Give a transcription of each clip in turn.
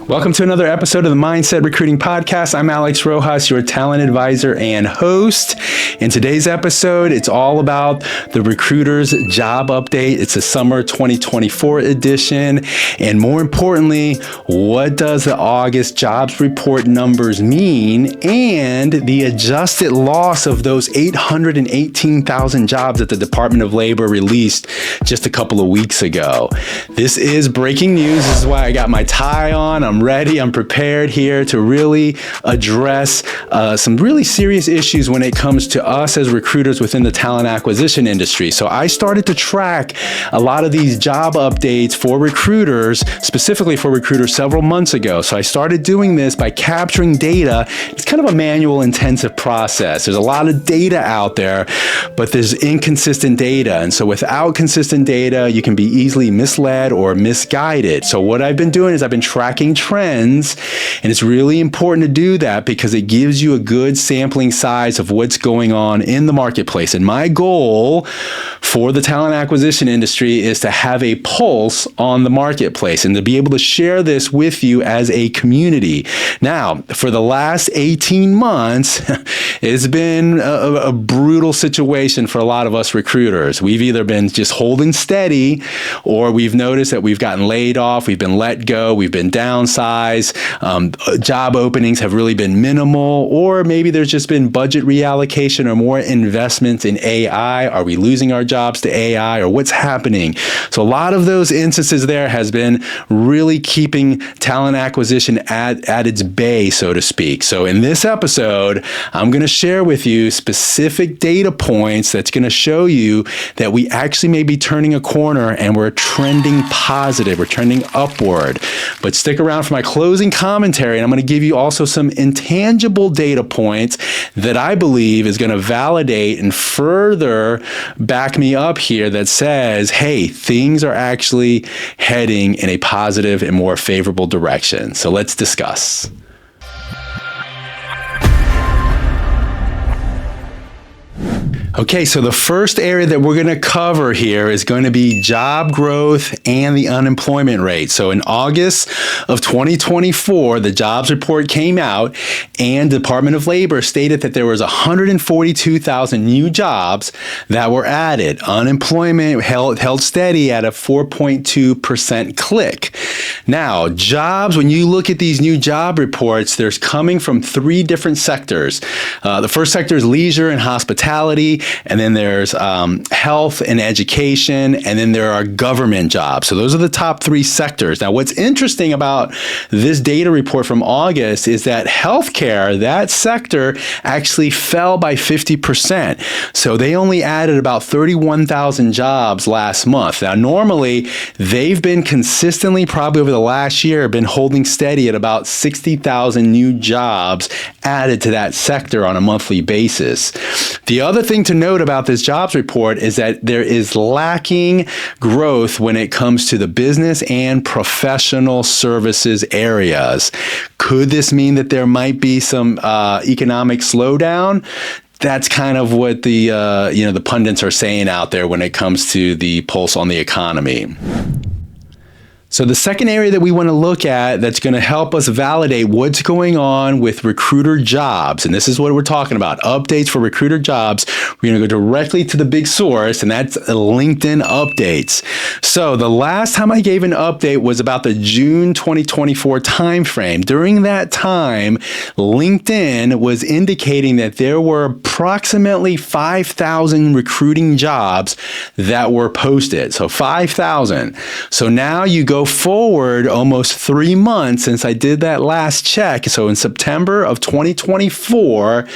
Welcome to another episode of the Mindset Recruiting Podcast. I'm Alex Rojas, your talent advisor and host. In today's episode, it's all about the Recruiter's Job Update. It's a summer 2024 edition. And more importantly, what does the August jobs report numbers mean and the adjusted loss of those 818,000 jobs that the Department of Labor released just a couple of weeks ago. This is breaking news. This is why I got my tie on. I'm ready. I'm prepared here to really address some really serious issues when it comes to us as recruiters within the talent acquisition industry. So I started to track a lot of these job updates for recruiters, specifically for recruiters several months ago. So I started doing this by capturing data. It's kind of a manual intensive process. There's a lot of data out there, but there's inconsistent data. And so without consistent data, you can be easily misled or misguided. So what I've been doing is I've been tracking trends, and it's really important to do that because it gives you a good sampling size of what's going on in the marketplace. And my goal for the talent acquisition industry is to have a pulse on the marketplace and to be able to share this with you as a community. Now, for the last 18 months, it's been a brutal situation for a lot of us recruiters. We've either been just holding steady, or we've noticed that we've gotten laid off, we've been let go, we've been downsized, job openings have really been minimal, or maybe there's just been budget reallocation or more investments in AI. Are we losing our jobs to AI, or what's happening? So a lot of those instances there has been really keeping talent acquisition at its bay, so to speak. So in this episode, I'm going to share with you specific data points that's going to show you that we actually may be turning a corner and we're trending positive, we're trending upward. But stick around for my closing commentary, and I'm going to give you also some intangible data points that I believe is going to validate and further back me up here that says, hey, things are actually heading in a positive and more favorable direction. So let's discuss. Okay, so the first area that we're going to cover here is going to be job growth and the unemployment rate. So in August of 2024, the jobs report came out, and the Department of Labor stated that there was 142,000 new jobs that were added. Unemployment held steady at a 4.2% click. Now, jobs, when you look at these new job reports, there's coming from three different sectors. The first sector is leisure and hospitality. And then there's health and education, and then there are government jobs. So those are the top three sectors. Now, what's interesting about this data report from August is that healthcare, that sector, actually fell by 50%. So they only added about 31,000 jobs last month. Now, normally, they've been consistently, probably over the last year, been holding steady at about 60,000 new jobs added to that sector on a monthly basis. The other thing to note about this jobs report is that there is lacking growth when it comes to the business and professional services areas. Could this mean that there might be some economic slowdown? That's kind of what the pundits are saying out there when it comes to the pulse on the economy. So the second area that we want to look at that's going to help us validate what's going on with recruiter jobs, and this is what we're talking about, updates for recruiter jobs. We're going to go directly to the big source, and that's LinkedIn updates. So the last time I gave an update was about the June 2024 timeframe. During that time, LinkedIn was indicating that there were approximately 5,000 recruiting jobs that were posted. So 5,000. So now you go forward almost 3 months since I did that last check. So in September of 2024,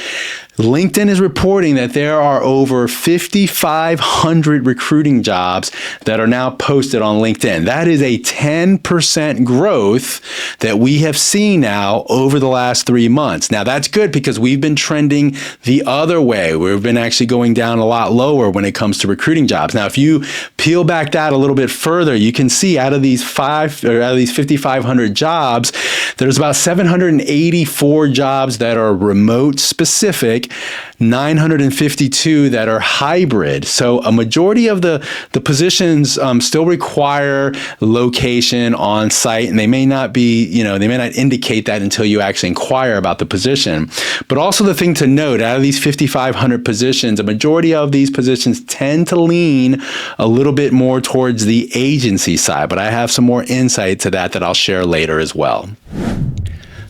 LinkedIn is reporting that there are over 5,500 recruiting jobs that are now posted on LinkedIn. That is a 10% growth that we have seen now over the last 3 months. Now, that's good because we've been trending the other way. We've been actually going down a lot lower when it comes to recruiting jobs. Now, if you peel back that a little bit further, you can see out of these 5,500 jobs, there's about 784 jobs that are remote specific, like 952 that are hybrid. So a majority of the positions still require location on site, and they may not be, they may not indicate that until you actually inquire about the position. But also the thing to note, out of these 5,500 positions, a majority of these positions tend to lean a little bit more towards the agency side, but I have some more insight to that I'll share later as well.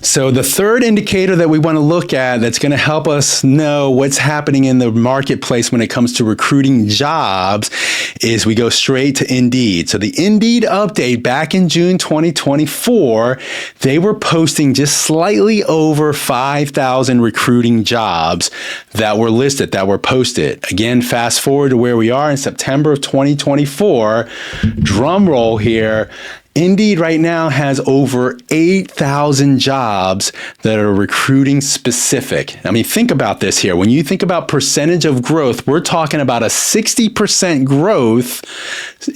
So the third indicator that we want to look at that's going to help us know what's happening in the marketplace when it comes to recruiting jobs is we go straight to Indeed. So the Indeed update back in June 2024, they were posting just slightly over 5,000 recruiting jobs that were listed, that were posted. Again, fast forward to where we are in September of 2024, drum roll here. Indeed right now has over 8,000 jobs that are recruiting specific. I mean, think about this here. When you think about percentage of growth, we're talking about a 60% growth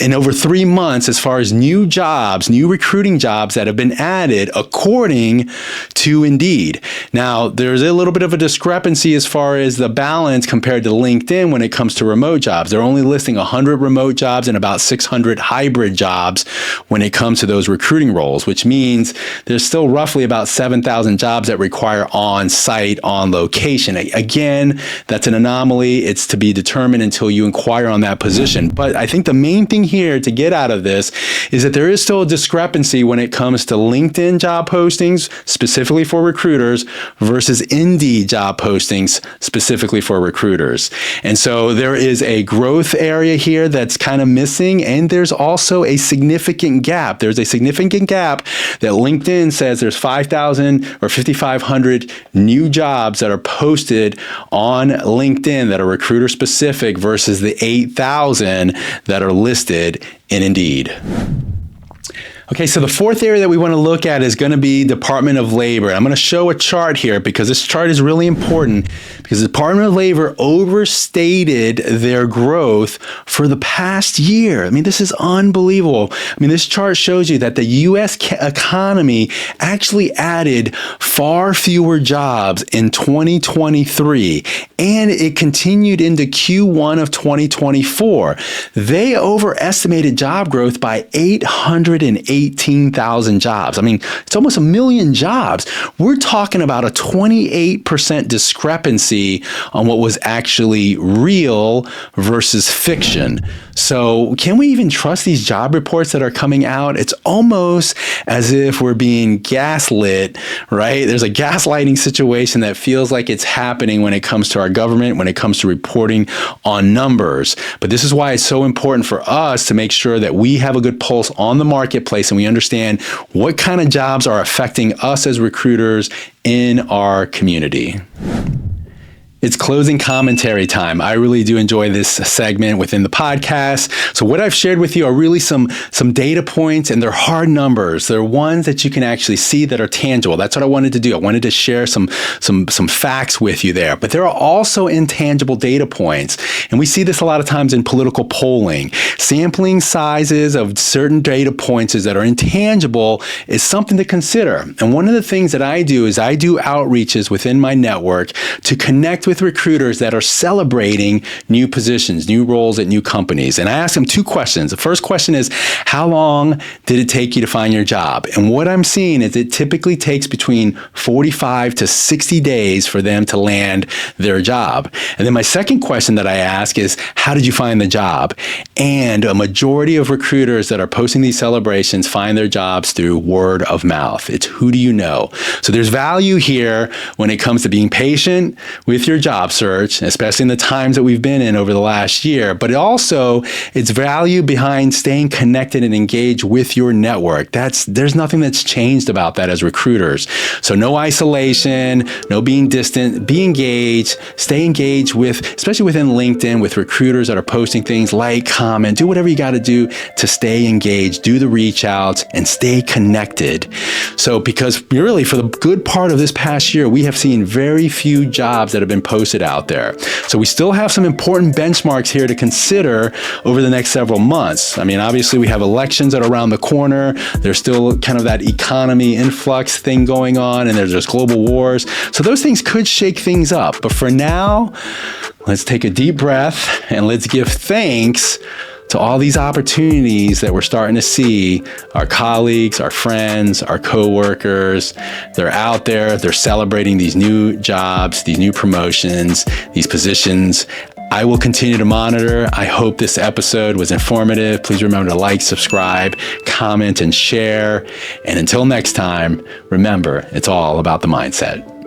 in over 3 months as far as new jobs, new recruiting jobs that have been added according to Indeed. Now, there's a little bit of a discrepancy as far as the balance compared to LinkedIn when it comes to remote jobs. They're only listing 100 remote jobs and about 600 hybrid jobs when it comes to those recruiting roles, which means there's still roughly about 7,000 jobs that require on-site, on location. Again, that's an anomaly. It's to be determined until you inquire on that position. But I think the main thing here to get out of this is that there is still a discrepancy when it comes to LinkedIn job postings specifically for recruiters versus Indeed job postings specifically for recruiters. And so there is a growth area here that's kind of missing, and there's also a significant gap. There's a significant gap that LinkedIn says there's 5,000 or 5,500 new jobs that are posted on LinkedIn that are recruiter specific versus the 8,000 that are listed in Indeed. Okay, so the fourth area that we want to look at is going to be Department of Labor. I'm going to show a chart here because this chart is really important because the Department of Labor overstated their growth for the past year. I mean, this is unbelievable. I mean, this chart shows you that the U.S. economy actually added far fewer jobs in 2023, and it continued into Q1 of 2024. They overestimated job growth by 818,000 jobs. I mean, it's almost 1 million jobs. We're talking about a 28% discrepancy on what was actually real versus fiction. So can we even trust these job reports that are coming out? It's almost as if we're being gaslit, right? There's a gaslighting situation that feels like it's happening when it comes to our government, when it comes to reporting on numbers. But this is why it's so important for us to make sure that we have a good pulse on the marketplace and we understand what kind of jobs are affecting us as recruiters in our community. It's closing commentary time. I really do enjoy this segment within the podcast. So what I've shared with you are really some data points, and they're hard numbers. They're ones that you can actually see that are tangible. That's what I wanted to do. I wanted to share some facts with you there. But there are also intangible data points. And we see this a lot of times in political polling. Sampling sizes of certain data points that are intangible is something to consider. And one of the things that I do is I do outreaches within my network to connect with recruiters that are celebrating new positions, new roles at new companies. And I ask them 2 questions. The first question is, how long did it take you to find your job? And what I'm seeing is it typically takes between 45 to 60 days for them to land their job. And then my second question that I ask is, how did you find the job? And a majority of recruiters that are posting these celebrations find their jobs through word of mouth. It's who do you know? So there's value here when it comes to being patient with your job search, especially in the times that we've been in over the last year, but also it's value behind staying connected and engaged with your network. There's nothing that's changed about that as recruiters. So no isolation, no being distant, be engaged, stay engaged with, especially within LinkedIn, with recruiters that are posting things, like, comment, do whatever you got to do to stay engaged, do the reach outs and stay connected. So because really for the good part of this past year, we have seen very few jobs that have been posted out there. So we still have some important benchmarks here to consider over the next several months. I mean, obviously we have elections that are around the corner. There's still kind of that economy influx thing going on, and there's global wars. So those things could shake things up. But for now, let's take a deep breath and let's give thanks to all these opportunities that we're starting to see. Our colleagues, our friends, our coworkers, they're out there, they're celebrating these new jobs, these new promotions, these positions. I will continue to monitor. I hope this episode was informative. Please remember to like, subscribe, comment, and share. And until next time, remember, it's all about the mindset.